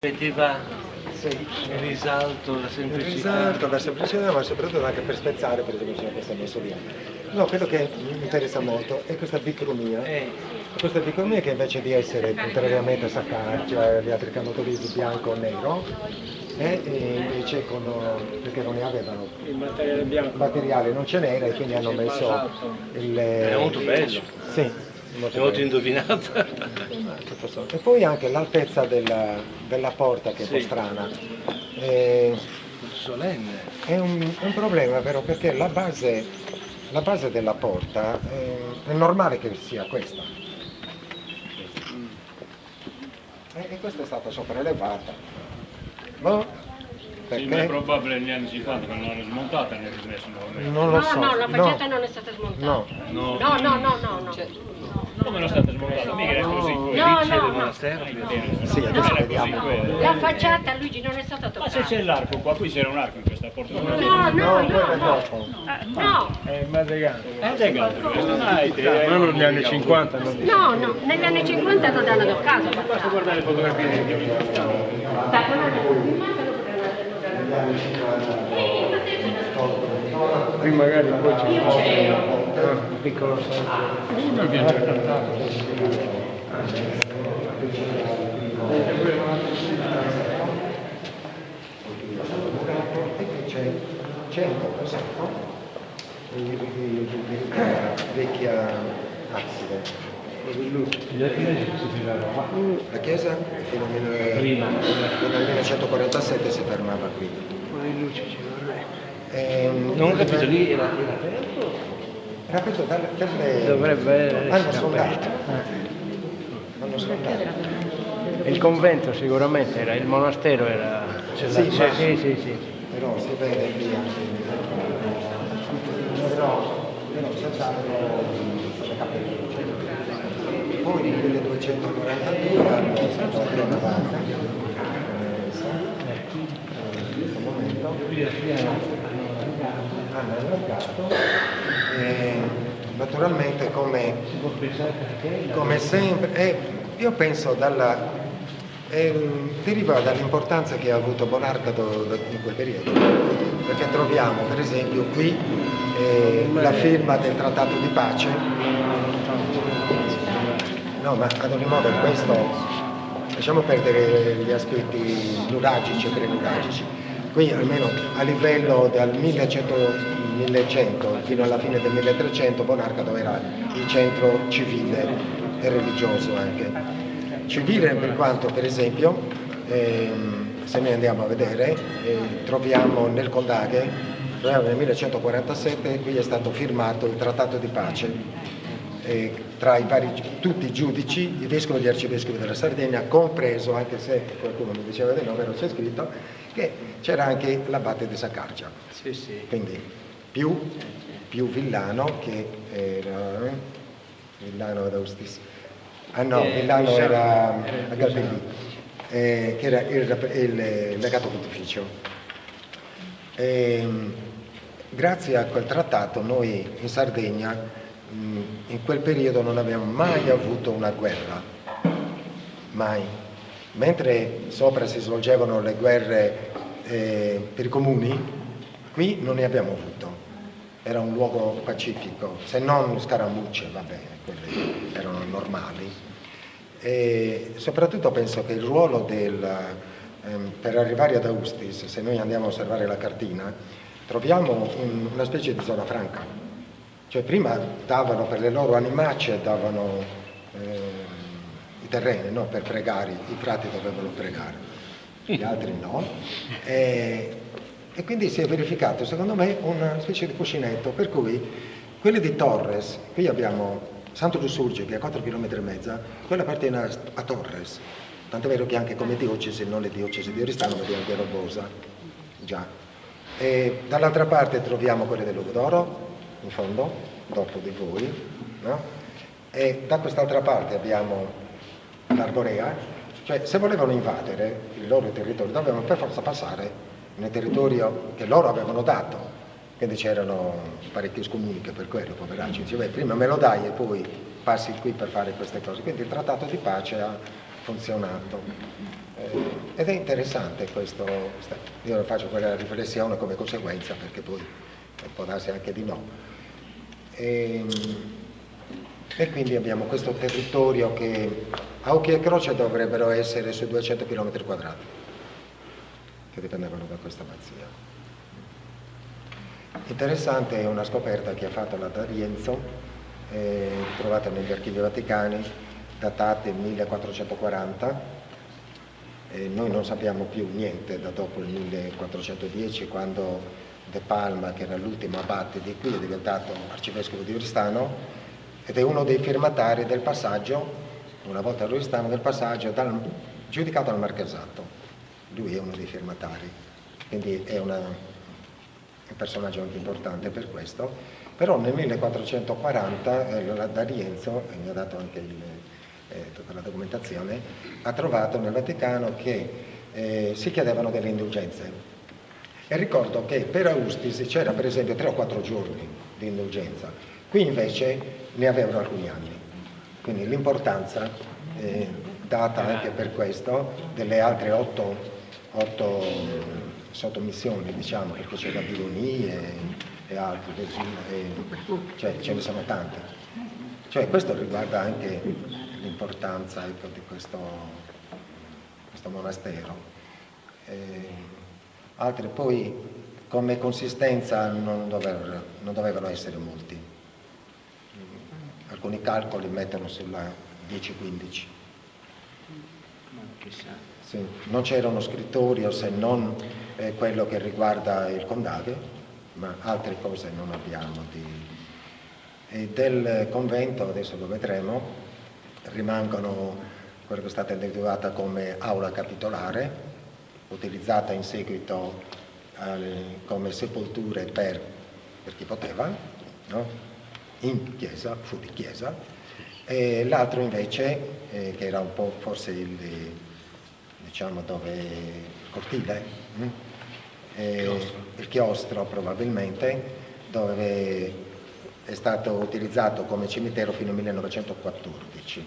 Metteva Sì. il risalto, la semplicità. Risalto, la semplicità, ma soprattutto anche per spezzare, per esempio, come questo messo via. No, quello che mi interessa molto è questa bicromia. Questa bicromia che invece di essere, contrariamente a Saccarcia e agli altri canotorizzi bianco o nero, è invece perché non ne avevano. Il materiale bianco. Il materiale non ce n'era e quindi hanno messo il... È molto bello. Sì. È molto indovinata. E poi anche l'altezza della porta che è un po' strana. Solenne. È un problema però perché la base della porta è normale che sia questa. E questa è stata sopraelevata. Boh, Sì, ma è probabile negli anni 50 che non l'hanno smontata e ne hanno rimesso nuovamente. Non lo so. No, la faccetta non è stata smontata. No. No. Come non è stata smontata? Mica era così quella. No, C'è no, del no. monastero. Sì, adesso Era vediamo. così quella. La facciata, Luigi, non è stata Ma toccata. se c'è l'arco qua, qui c'era un arco in questa porta. No. Quello è dopo. No, È Madrigato. Questo. Ma non negli anni 50. no, negli anni 50 non l'hanno toccato. Basta guardare le fotografie di ogni Qui magari poi c'è un piccolo non viene cantato. c'è un po' così, vecchia abside. La chiesa fino dal 1947 si fermava qui. Non ho capito, lì era aperto? Era aperto dalle... Dovrebbe essere hanno sfondato. aperto. Hanno sfondato. Il convento sicuramente era, il monastero era... Sì, sì. Però si vede qui anche... Però senz'altro c'è capello. Poi nel 1242 hanno rinnovata in questo momento hanno allargato e naturalmente come sempre io penso deriva dall'importanza che ha avuto Bonarcado in quel periodo, perché troviamo per esempio qui la firma del trattato di pace. No, ma ad ogni modo questo, lasciamo perdere gli aspetti nuragici e prenuragici. Qui almeno a livello dal 1100 fino alla fine del 1300 Bonarcado era il centro civile e religioso anche. Civile per quanto per esempio, se noi andiamo a vedere, troviamo nel Condaghe, nel 1147 qui è stato firmato il trattato di pace tra tutti i giudici, i vescovi e gli arcivescovi della Sardegna, compreso, anche se qualcuno mi diceva di no, però c'è scritto, che c'era anche l'abate di Saccarcia. Sì. Quindi più Villano che era Villano ad Austis. Villano era a Galbellì, che era il legato pontificio. Grazie a quel trattato noi in Sardegna in quel periodo non abbiamo mai avuto una guerra, mai. Mentre sopra si svolgevano le guerre per i comuni, qui non ne abbiamo avuto. Era un luogo pacifico, se non scaramucce, vabbè, quelle erano normali. E soprattutto penso che il ruolo per arrivare ad Austis, se noi andiamo a osservare la cartina, troviamo una specie di zona franca. Cioè prima davano per le loro animacce, davano i terreni, no? Per pregare, i frati dovevano pregare, gli altri no. E quindi si è verificato, secondo me, una specie di cuscinetto, per cui quelli di Torres, qui abbiamo Santo Lussurgio che è a 4,5 km, quella appartiene a Torres, tant'è vero che anche come diocesi, non le diocesi di Oristano, ma di anche Robosa, già. E dall'altra parte troviamo quelle del Logudoro, in fondo, dopo di voi, no? E da quest'altra parte abbiamo l'Arborea, cioè se volevano invadere il loro territorio dovevano per forza passare nel territorio che loro avevano dato, quindi c'erano parecchi scomuni che per quello, poveracci, diceva prima me lo dai e poi passi qui per fare queste cose, quindi il trattato di pace ha funzionato. Ed è interessante questo, io faccio quella riflessione come conseguenza, perché poi può darsi anche di no. E quindi abbiamo questo territorio che a occhio e croce dovrebbero essere sui 200 km quadrati, che dipendevano da questa abbazia. Interessante è una scoperta che ha fatto la D'Arienzo, trovata negli archivi vaticani, datate 1440. Noi non sappiamo più niente da dopo il 1410, quando De Palma, che era l'ultimo abate di qui, è diventato arcivescovo di Oristano, ed è uno dei firmatari del passaggio, una volta a Oristano, del passaggio giudicato al marchesato. Lui è uno dei firmatari, quindi è un personaggio anche importante per questo. Però nel 1440 la D'Arienzo, e mi ha dato anche tutta la documentazione, ha trovato nel Vaticano che si chiedevano delle indulgenze. E ricordo che per Austisi c'era per esempio 3 o 4 giorni di indulgenza, qui invece ne avevano alcuni anni. Quindi l'importanza data anche per questo delle altre 8 sottomissioni, diciamo, perché c'è la Bilonie e altri, cioè ce ne sono tante. Cioè questo riguarda anche l'importanza, ecco, di questo monastero. Altri poi come consistenza non dovevano essere molti. Alcuni calcoli mettono sulla 10-15. Sì, non c'erano scrittorio se non quello che riguarda il Condave, ma altre cose non abbiamo. E del convento, adesso lo vedremo, rimangono quello che è stata individuata come aula capitolare, utilizzata in seguito come sepolture per chi poteva, no? In chiesa, fu di chiesa, e l'altro invece, che era un po' forse diciamo dove il cortile, il chiostro probabilmente, dove è stato utilizzato come cimitero fino al 1914,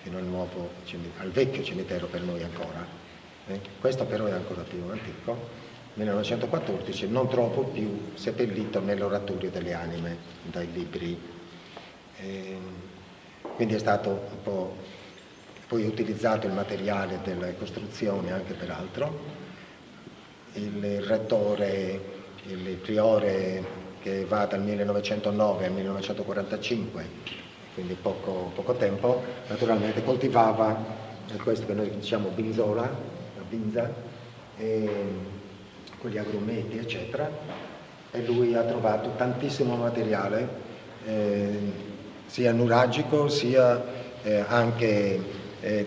fino al vecchio cimitero per noi ancora. Questo però è ancora più antico. 1914 non trovo più seppellito nell'oratorio delle anime dai libri, quindi è stato un po' poi utilizzato il materiale delle costruzioni anche per altro. Il rettore, il priore che va dal 1909 al 1945, quindi poco tempo, naturalmente coltivava questo che noi diciamo binzola, la binza, con gli agrumeti eccetera, e lui ha trovato tantissimo materiale, sia nuragico sia anche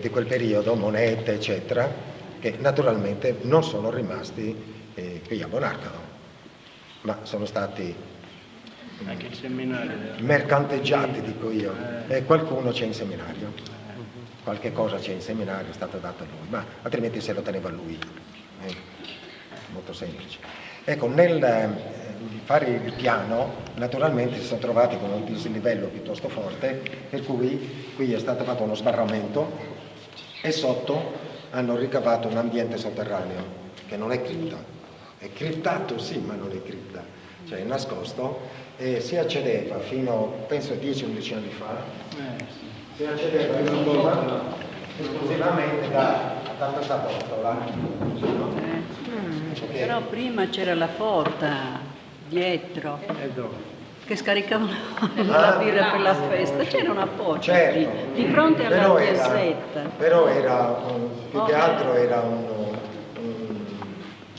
di quel periodo, monete eccetera, che naturalmente non sono rimasti qui a Bonarcado, ma sono stati Anche il seminario. mercanteggiati, dico io, e qualcuno c'è in seminario, qualche cosa c'è in seminario, è stato dato a lui, ma altrimenti se lo teneva lui. Molto semplice. Ecco, nel fare il piano naturalmente si sono trovati con un dislivello piuttosto forte, per cui qui è stato fatto uno sbarramento e sotto hanno ricavato un ambiente sotterraneo che non è cripta, è criptato sì, ma non è cripta, cioè è nascosto, e si accedeva fino, penso 10-11 anni fa, si accedeva esclusivamente da questa portola. Però prima c'era la porta dietro che scaricavano la birra per la festa, c'era una porta Certo. di fronte alla Però piazzetta. Però era più che altro era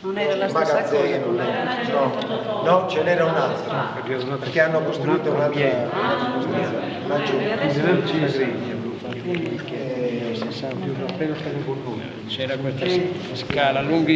Non era la stessa magazzino, cosa. no, ce n'era un altro, perché hanno costruito un'altra costruzione laggiù. C'era questa scala lunghissima.